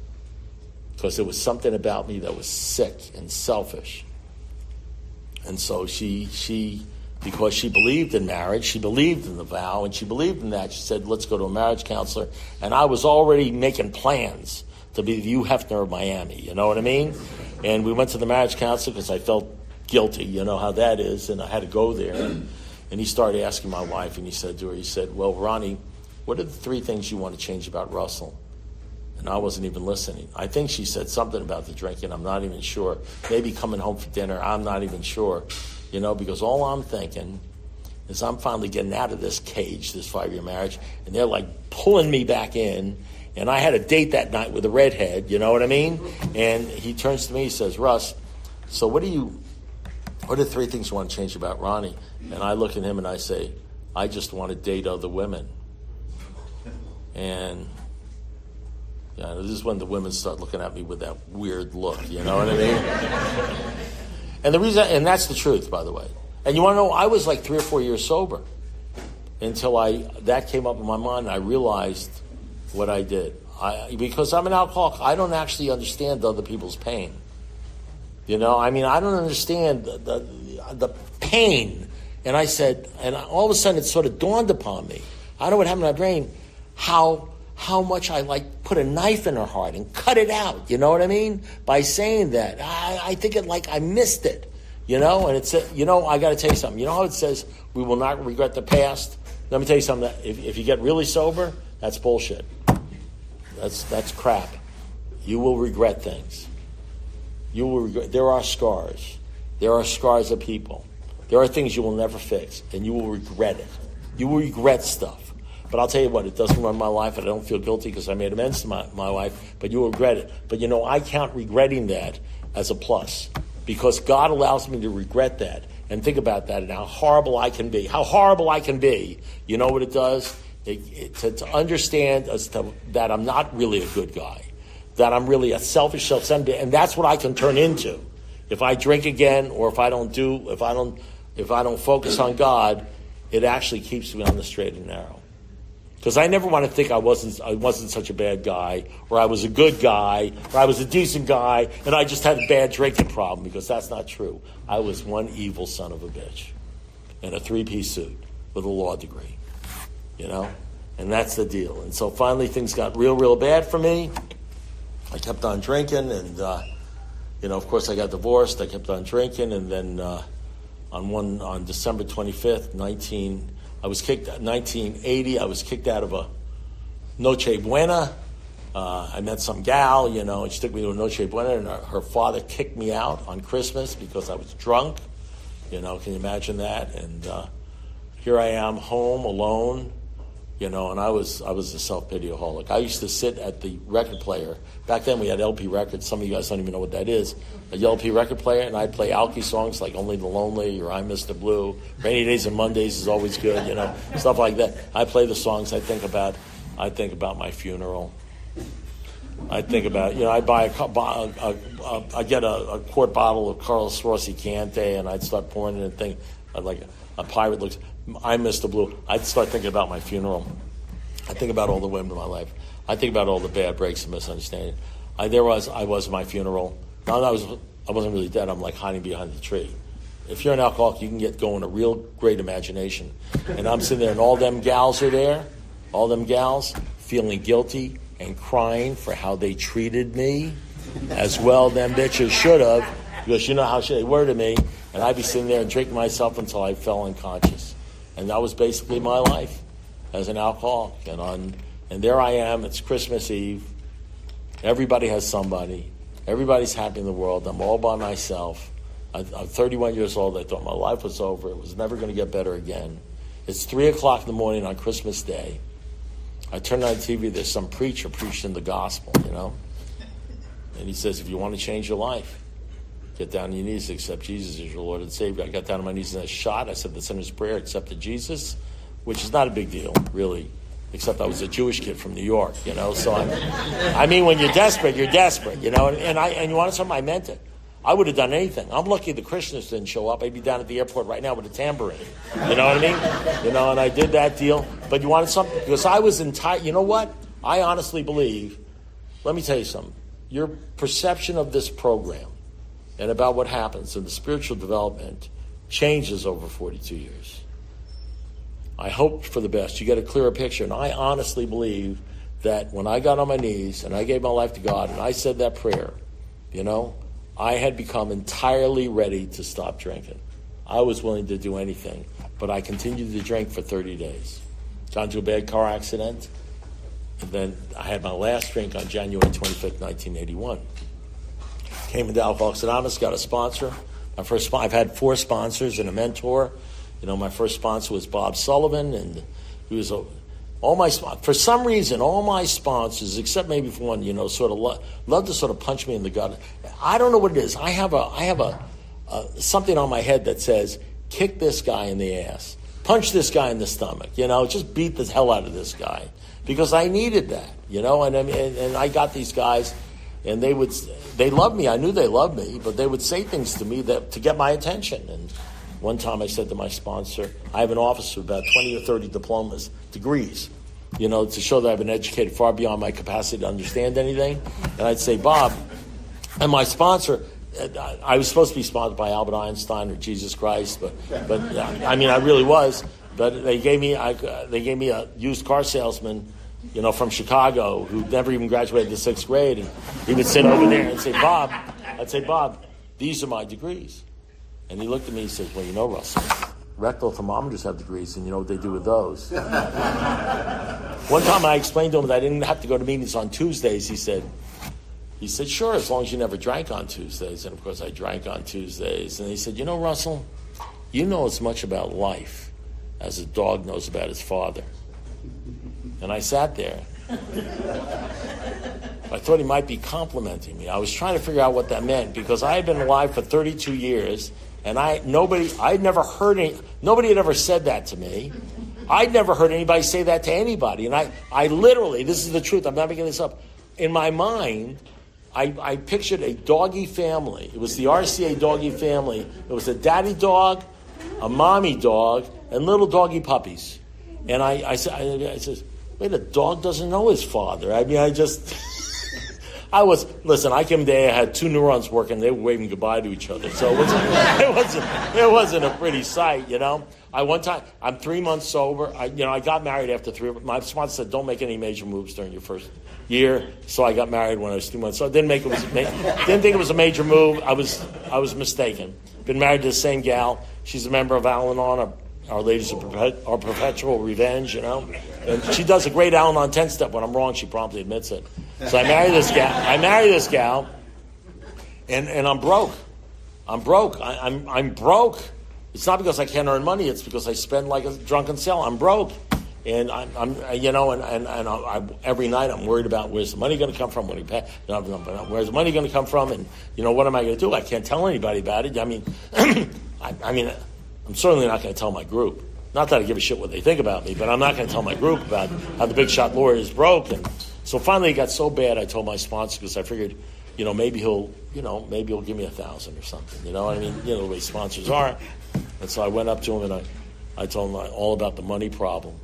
because there was something about me that was sick and selfish. And so she, because she believed in marriage, she believed in the vow, and she believed in that, she said, let's go to a marriage counselor. And I was already making plans to be the Hugh Hefner of Miami, you know what I mean? And we went to the marriage counselor because I felt guilty, you know how that is, and I had to go there. And he started asking my wife, and he said to her, he said, well, Ronnie, what are the 3 things you want to change about Russell? And I wasn't even listening. I think she said something about the drinking. I'm not even sure. Maybe coming home for dinner. I'm not even sure. You know, because all I'm thinking is I'm finally getting out of this cage, this 5-year marriage, and they're like pulling me back in. And I had a date that night with a redhead, you know what I mean? And he turns to me, he says, Russ, so what are 3 things you want to change about Ronnie? And I look at him and I say, I just want to date other women. And yeah, this is when the women start looking at me with that weird look, you know what I mean? And that's the truth, by the way. And you want to know, I was like 3 or 4 years sober until that came up in my mind and I realized what I did. Because I'm an alcoholic, I don't actually understand other people's pain. You know, I mean, I don't understand the pain. And I said, and all of a sudden it sort of dawned upon me, I don't know what happened in my brain, how much I put a knife in her heart and cut it out, you know what I mean? By saying that. I think it like I missed it, you know? And it's, you know, I got to tell you something. You know how it says we will not regret the past? Let me tell you something. That if you get really sober, that's bullshit. That's crap. You will regret things. You will regret. There are scars. There are scars of people. There are things you will never fix, and you will regret it. You will regret stuff. But I'll tell you what, it doesn't run my life, and I don't feel guilty because I made amends to my wife, but you will regret it. But you know, I count regretting that as a plus because God allows me to regret that and think about that and how horrible I can be. How horrible I can be. You know what it does? To understand that I'm not really a good guy, that I'm really a selfish, self-centered, and that's what I can turn into. If I drink again, or if I don't focus on God, it actually keeps me on the straight and narrow. Because I never want to think I wasn't such a bad guy, or I was a good guy, or I was a decent guy, and I just had a bad drinking problem, because that's not true. I was one evil son of a bitch in a 3-piece suit with a law degree, you know? And that's the deal. And so finally things got real bad for me. I kept on drinking, and, you know, of course I got divorced. I kept on drinking, and then on December 25th, 1980, I was kicked out of a Noche Buena. I met some gal, you know, and she took me to a Noche Buena, and her father kicked me out on Christmas because I was drunk. You know, can you imagine that? And here I am home alone, you know, and I was a self-pity-aholic. I used to sit at the record player. Back then we had LP records. Some of you guys don't even know what that is. A LP record player, and I'd play Alky songs like Only the Lonely or I'm Mr. Blue. Rainy Days and Mondays is always good, you know, stuff like that. I play the songs I think about my funeral. I think about, you know, I'd buy I get a quart bottle of Carlos Rossi Chianti, and I'd start pouring it and think, like a pirate looks, I'm Mr. Blue. I'd start thinking about my funeral. I think about all the women in my life. I think about all the bad breaks and misunderstanding. I was at my funeral. Now I wasn't really dead. I'm like hiding behind the tree. If you're an alcoholic, you can get going a real great imagination. And I'm sitting there, and all them gals are there, all them gals feeling guilty and crying for how they treated me, as well them bitches should have, because you know how they were to me. And I'd be sitting there and drinking myself until I fell unconscious. And that was basically my life as an alcoholic. And there I am. It's Christmas Eve. Everybody has somebody. Everybody's happy in the world. I'm all by myself. I'm 31 years old. I thought my life was over. It was never going to get better again. It's 3 o'clock in the morning on Christmas Day. I turn on TV. There's some preacher preaching the gospel, And he says, if you want to change your life, get down on your knees, accept Jesus as your Lord and Savior. I got down on my knees in a shot. I said the sinner's prayer, accepted Jesus, which is not a big deal, really, except I was a Jewish kid from New York, So when you're desperate, and you want something, I meant it. I would have done anything. I'm lucky the Christians didn't show up. I'd be down at the airport right now with a tambourine. You know what I mean? And I did that deal. But you wanted something? Because I was entire. You know what? I honestly believe, let me tell you something. Your perception of this program and about what happens in the spiritual development changes over 42 years. I hope for the best. You get a clearer picture. And I honestly believe that when I got on my knees and I gave my life to God and I said that prayer, I had become entirely ready to stop drinking. I was willing to do anything, but I continued to drink for 30 days. Got into a bad car accident, and then I had my last drink on January 25th, 1981. Came into Alcoholics Anonymous, got a sponsor. I've had 4 sponsors and a mentor. My first sponsor was Bob Sullivan, and he was for some reason, all my sponsors, except maybe for one, sort of love to sort of punch me in the gut. I don't know what it is. I have a something on my head that says, kick this guy in the ass, punch this guy in the stomach, just beat the hell out of this guy, because I needed that, and I got these guys, and they loved me. I knew they loved me, but they would say things to me to get my attention. And one time I said to my sponsor, I have an office with about 20 or 30 degrees, to show that I've been educated far beyond my capacity to understand anything. And I'd say, Bob, and my sponsor, I was supposed to be sponsored by Albert Einstein or Jesus Christ, but I really was. But they gave me a used car salesman, from Chicago, who never even graduated the 6th grade, and he would sit over there and say, Bob, I'd say, Bob, these are my degrees. And he looked at me and says, well, Russell, rectal thermometers have degrees, and you know what they do with those. One time I explained to him that I didn't have to go to meetings on Tuesdays. He said, sure, as long as you never drank on Tuesdays. And of course I drank on Tuesdays. And he said, Russell, you know as much about life as a dog knows about his father. And I sat there. I thought he might be complimenting me. I was trying to figure out what that meant, because I had been alive for 32 years, and nobody had ever said that to me. I'd never heard anybody say that to anybody. And I literally, this is the truth, I'm not making this up. In my mind, I pictured a doggy family. It was the RCA doggy family. It was a daddy dog, a mommy dog, and little doggy puppies. And I said, wait, a dog doesn't know his father. I came there, I had 2 neurons working, they were waving goodbye to each other. So it wasn't a pretty sight, One time, I'm 3 months sober. I got married after 3. My sponsor said, don't make any major moves during your first year. So I got married when I was 2 months. So I didn't think it was a major move. I was mistaken. Been married to the same gal. She's a member of Al-Anon, Our Ladies of our Perpetual Revenge, And she does a great Al-Anon 10-step. When I'm wrong, she promptly admits it. So I marry this gal. And I'm broke. I'm broke. It's not because I can't earn money. It's because I spend like a drunken sailor. I'm broke. And every night I'm worried about where's the money going to come from when he pay. Where's the money going to come from? And, what am I going to do? I can't tell anybody about it. I'm certainly not going to tell my group. Not that I give a shit what they think about me, but I'm not going to tell my group about how the big shot lawyer is broke. And so finally it got so bad, I told my sponsor, because I figured, maybe he'll give me $1,000 or something. The way sponsors are. And so I went up to him and I told him all about the money problem.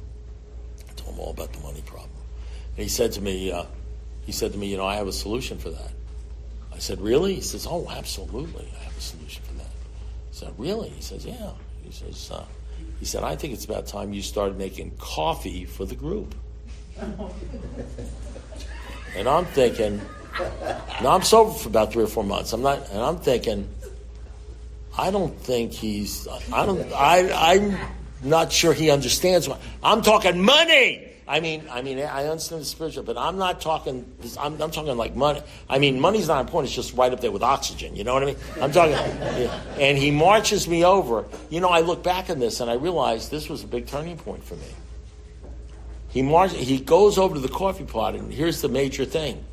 And he said to me, I have a solution for that. I said, really? He says, oh, absolutely, I have a solution for that. I said, really? He says, yeah. He said, I think it's about time you started making coffee for the group. And I'm thinking, now I'm sober for about 3 or 4 months. I'm thinking, I'm not sure he understands. I'm talking money. I understand the spiritual, but I'm not talking. I'm talking like money. I mean, money's not important. It's just right up there with oxygen. You know what I mean? I'm talking. Yeah. And he marches me over. I look back on this and I realize this was a big turning point for me. He goes over to the coffee pot, and here's the major thing.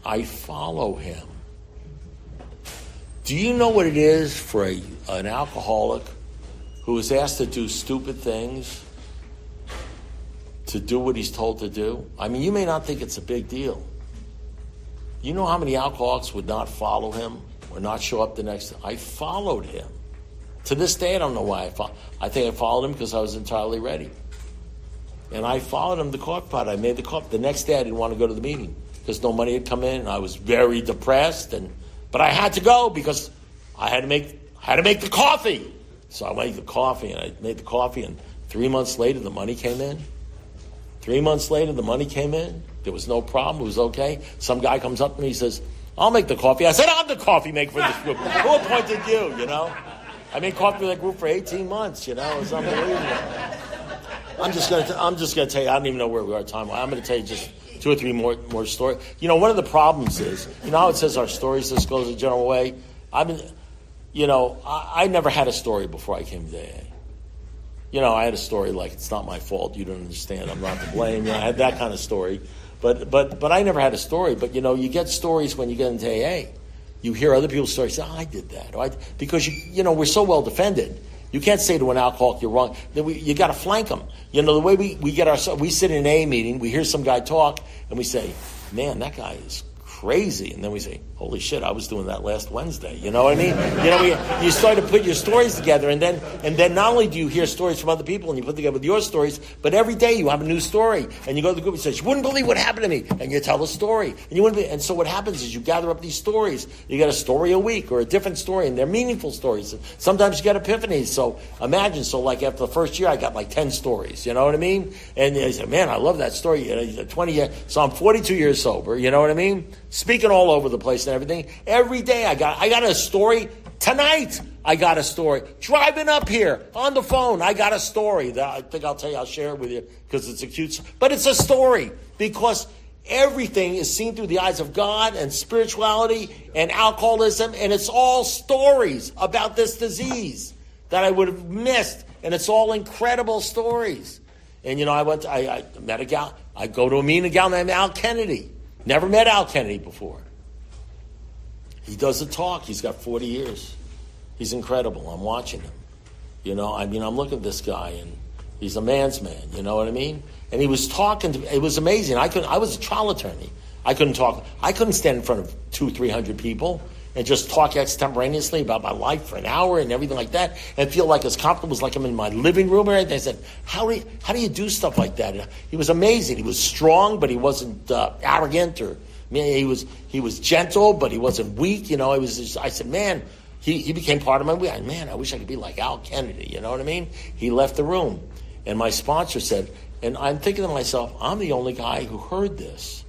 I follow him. Do you know what it is for an alcoholic who is asked to do stupid things to do what he's told to do? I mean, you may not think it's a big deal. You know how many alcoholics would not follow him or not show up the next day? I followed him. To this day, I don't know why I think I followed him because I was entirely ready. And I followed him to the coffee pot. I made the coffee. The next day, I didn't want to go to the meeting because no money had come in, and I was very depressed. But I had to go because I had to make the coffee. So I made the coffee, and 3 months later, the money came in. 3 months later, the money came in. There was no problem. It was okay. Some guy comes up to me, he says, I'll make the coffee. I said, I'm the coffee maker for this group. Who appointed you, I made coffee for that group for 18 months, It was unbelievable. I'm just going to tell you, I don't even know where we are time-wise. I'm going to tell you just 2 or 3 more stories. One of the problems is, how it says our stories disclose a general way? I never had a story before I came to AA. I had a story like, it's not my fault, you don't understand, I'm not to blame. I had that kind of story. But I never had a story. But, you get stories when you get into AA. You hear other people's stories, say, I did that. Because, we're so well defended. You can't say to an alcoholic, you're wrong. You got to flank them. The way we get we sit in an AA meeting, we hear some guy talk, and we say, man, that guy is crazy. And then we say, holy shit, I was doing that last Wednesday. You know what I mean? You start to put your stories together, and then not only do you hear stories from other people and you put together with your stories, but every day you have a new story. And you go to the group and say, you wouldn't believe what happened to me. And you tell a story. And so what happens is you gather up these stories. You get a story a week or a different story, and they're meaningful stories. Sometimes you get epiphanies. So imagine, like after the first year, I got like 10 stories. You know what I mean? And I said, man, I love that story. 20 years. So I'm 42 years sober. You know what I mean? Speaking all over the place and everything. Every day I got a story. Tonight I got a story. Driving up here on the phone, I got a story that I think I'll share it with you because it's a cute, but it's a story because everything is seen through the eyes of God and spirituality and alcoholism, and it's all stories about this disease that I would have missed, and it's all incredible stories. And I met a gal. I go to a meeting, a gal named Al Kennedy. Never met Al Kennedy before. He does a talk. He's got 40 years. He's incredible. I'm watching him. I'm looking at this guy, and he's a man's man. You know what I mean? And he was talking to me. It was amazing. I was a trial attorney. I couldn't talk. I couldn't stand in front of 200-300 people and just talk extemporaneously about my life for an hour and everything like that, and feel like as comfortable as like I'm in my living room or anything. I said, how do you do stuff like that? He was amazing. He was strong, but he wasn't arrogant, or he was gentle, but he wasn't weak. I said, man, he became part of my week. Man, I wish I could be like Al Kennedy. You know what I mean? He left the room, and my sponsor said, and I'm thinking to myself, I'm the only guy who heard this.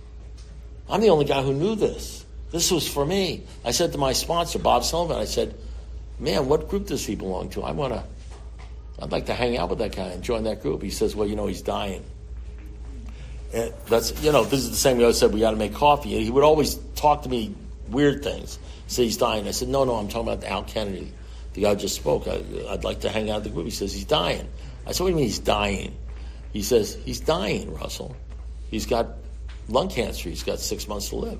I'm the only guy who knew this. This was for me. I said to my sponsor, Bob Sullivan, I said, man, what group does he belong to? I'd like to hang out with that guy and join that group. He says, well, he's dying. And this is the same way I said, we got to make coffee. And he would always talk to me weird things. Say he's dying. I said, no, I'm talking about Al Kennedy. The guy just spoke. I'd like to hang out with the group. He says, he's dying. I said, what do you mean he's dying? He says, he's dying, Russell. He's got lung cancer. He's got 6 months to live.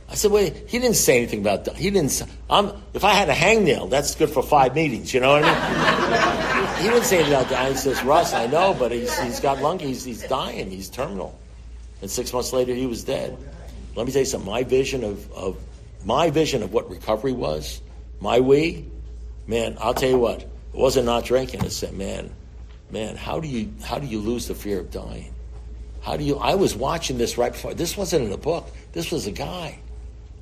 I said, wait, he didn't say anything about that. If I had a hangnail, that's good for 5 meetings, you know what I mean? He didn't say anything about that. He says, Russ, I know, but he's got lung cancer. He's dying. He's terminal. And 6 months later, he was dead. Let me tell you something. My vision of what recovery was, my we, man, I'll tell you what, it wasn't not drinking. It said, man, how do you lose the fear of dying? I was watching this right before. This wasn't in a book. This was a guy.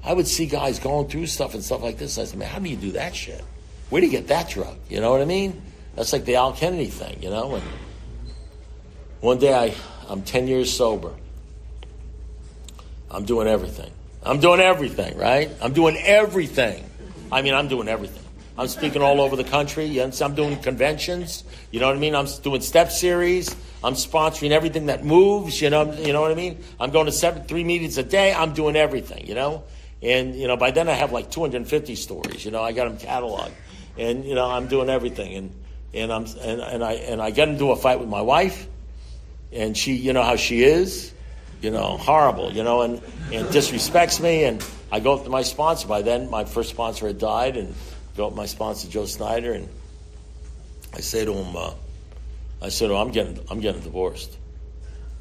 I would see guys going through stuff and stuff like this. I said, man, how do you do that shit? Where do you get that drug? You know what I mean? That's like the Al Kennedy thing, And one day I'm 10 years sober. I'm doing everything, right? I'm doing everything. I'm doing everything. I'm speaking all over the country. I'm doing conventions. You know what I mean? I'm doing step series. I'm sponsoring everything that moves. You know what I mean? I'm going to 3 meetings a day. I'm doing everything. And by then I have like 250 stories. I got them cataloged, and I'm doing everything. And I get into a fight with my wife, and she, how she is, horrible, and disrespects me. And I go up to my sponsor. By then, my first sponsor had died, and go up to my sponsor, Joe Snyder, and I say to him, I'm getting divorced.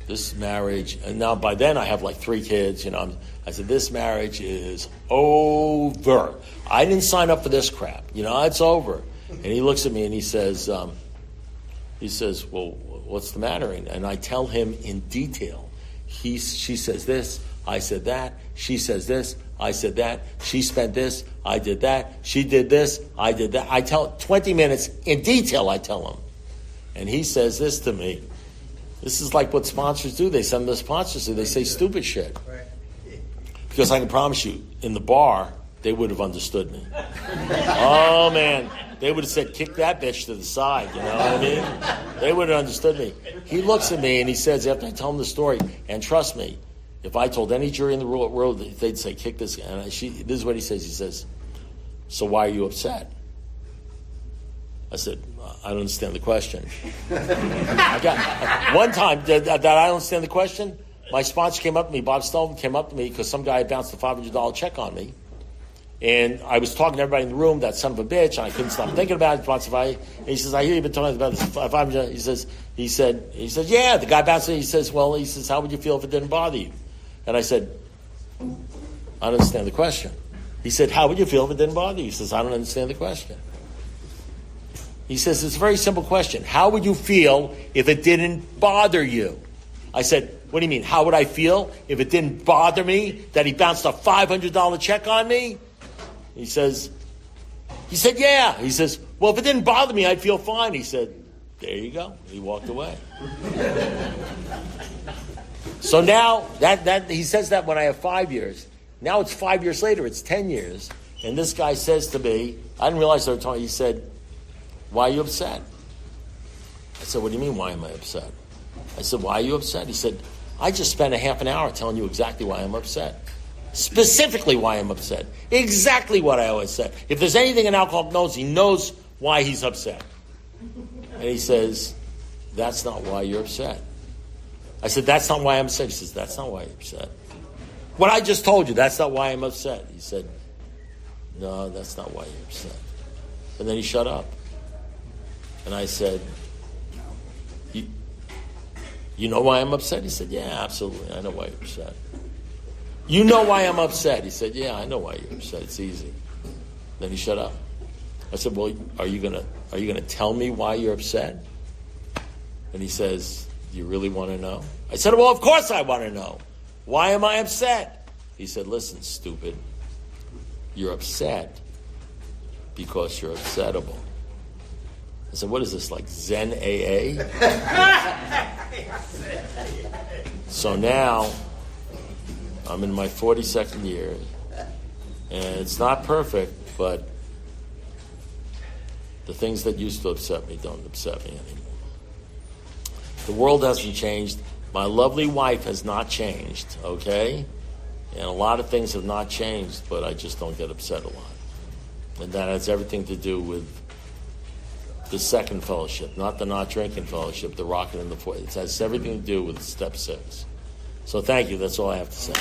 This marriage, and now by then I have like 3 kids. I said, this marriage is over. I didn't sign up for this crap. It's over. And he looks at me and he says, well, what's the matter? And I tell him in detail. She says this, I said that. She says this, I said that. She spent this, I did that. She did this, I did that. I tell 20 minutes in detail, I tell him. And he says this to me. This is like what sponsors do. They send their sponsors to. They say stupid shit. Because I can promise you, in the bar, they would have understood me. Oh, man. They would have said, kick that bitch to the side, you know what I mean? They would have understood me. He looks at me and he says, after I tell him the story, and trust me, if I told any jury in the world, they'd say, kick this guy. And this is what he says. He says, so why are you upset? I said, I don't understand the question. One time that I don't understand the question, my sponsor came up to me, Bob Stelvin came up to me because some guy had bounced a $500 check on me. And I was talking to everybody in the room, that son of a bitch, and I couldn't stop thinking about it. And he says, I hear you've been talking about this $500. He said, yeah, the guy bounced it. He says, how would you feel if it didn't bother you? And I said, I don't understand the question. He said, how would you feel if it didn't bother you? He says, I don't understand the question. He says, it's a very simple question. How would you feel if it didn't bother you? I said, what do you mean? How would I feel if it didn't bother me that he bounced a $500 check on me? He said, yeah. He says, well, if it didn't bother me, I'd feel fine. He said, there you go. He walked away. So now, that he says that when I have 5 years. Now it's 5 years later. It's 10 years. And this guy says to me, I didn't realize they were talking. He said, why are you upset? I said, what do you mean, why am I upset? I said, why are you upset? He said, I just spent a half an hour telling you exactly why I'm upset. Specifically why I'm upset. Exactly what I always said. If there's anything an alcoholic knows, he knows why he's upset. And he says, that's not why you're upset. I said, that's not why I'm upset. He says, that's not why you're upset. What I just told you, that's not why I'm upset. He said, no, that's not why you're upset. And then he shut up. And I said, you know why I'm upset? He said, yeah, absolutely. I know why you're upset. You know why I'm upset? He said, yeah, I know why you're upset. It's easy. Then he shut up. I said, well, are you gonna tell me why you're upset? And he says, do you really want to know? I said, well, of course I want to know. Why am I upset? He said, listen, stupid. You're upset because you're upsettable. I said, what is this, like Zen AA? So now, I'm in my 42nd year, and it's not perfect, but the things that used to upset me don't upset me anymore. The world hasn't changed. My lovely wife has not changed, okay? And a lot of things have not changed, but I just don't get upset a lot. And that has everything to do with the second fellowship, not the not drinking fellowship, the rocking in the foot. It has everything to do with step 6. So thank you. That's all I have to say.